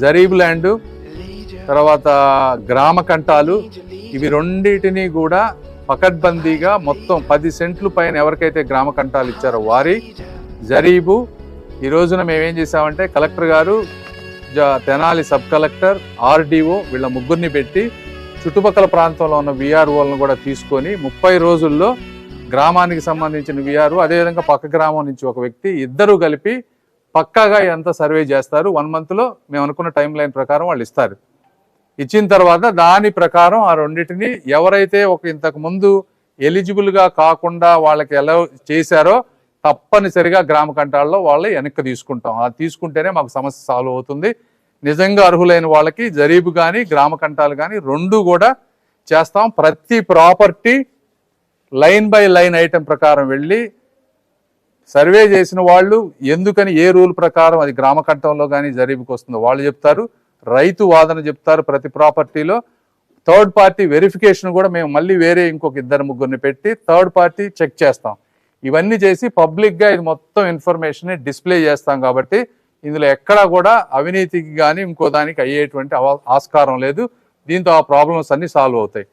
జరీబ్ land, తర్వాత గ్రామ కంటాలు, ఇవి రెండింటినీ కూడా పకడ్బందీగా మొత్తం 10 సెంట్లు పైన ఎవరికైతే గ్రామ కంటాలు ఇచ్చారో వారి జరీబు. ఈ రోజున మేమేం చేసామంటే కలెక్టర్ గారు, తెనాలి సబ్ కలెక్టర్, ఆర్డీఓ వీళ్ళ ముగ్గురిని పెట్టి చుట్టుపక్కల ప్రాంతంలో ఉన్న విఆర్ఓలను కూడా తీసుకొని 30 రోజుల్లో గ్రామానికి సంబంధించిన విఆర్ఓ, అదేవిధంగా పక్క గ్రామం నుంచి ఒక వ్యక్తి, ఇద్దరు కలిపి పక్కాగా ఎంత సర్వే చేస్తారు. 1 మంత్లో మేము అనుకున్న టైం లైన్ ప్రకారం వాళ్ళు ఇస్తారు. ఇచ్చిన తర్వాత దాని ప్రకారం ఆ రెండింటిని ఎవరైతే ఇంతకు ముందు ఎలిజిబుల్గా కాకుండా వాళ్ళకి ఎలా చేశారో తప్పనిసరిగా గ్రామ కంటాల్లో వాళ్ళు వెనక్కి తీసుకుంటాం. అది తీసుకుంటేనే మాకు సమస్య సాల్వ్ అవుతుంది. నిజంగా అర్హులైన వాళ్ళకి జరీబు కానీ గ్రామ కంటాలు కానీ 2 కూడా చేస్తాం. ప్రతి property line by line item ప్రకారం వెళ్ళి సర్వే చేసిన వాళ్ళు ఎందుకని ఏ రూల్ ప్రకారం అది గ్రామ కంఠంలో కానీ జరీబుకి వస్తుందో వాళ్ళు చెప్తారు, రైతు వాదన చెప్తారు. ప్రతి ప్రాపర్టీలో థర్డ్ పార్టీ వెరిఫికేషన్ కూడా మేము మళ్ళీ వేరే ఇంకొక 2-3 పెట్టి థర్డ్ పార్టీ చెక్ చేస్తాం. ఇవన్నీ చేసి పబ్లిక్గా ఇది మొత్తం ఇన్ఫర్మేషన్ డిస్ప్లే చేస్తాం. కాబట్టి ఇందులో ఎక్కడా కూడా అవినీతికి కానీ ఇంకో దానికి అయ్యేటువంటి ఆస్కారం లేదు. దీంతో ఆ ప్రాబ్లమ్స్ అన్ని సాల్వ్ అవుతాయి.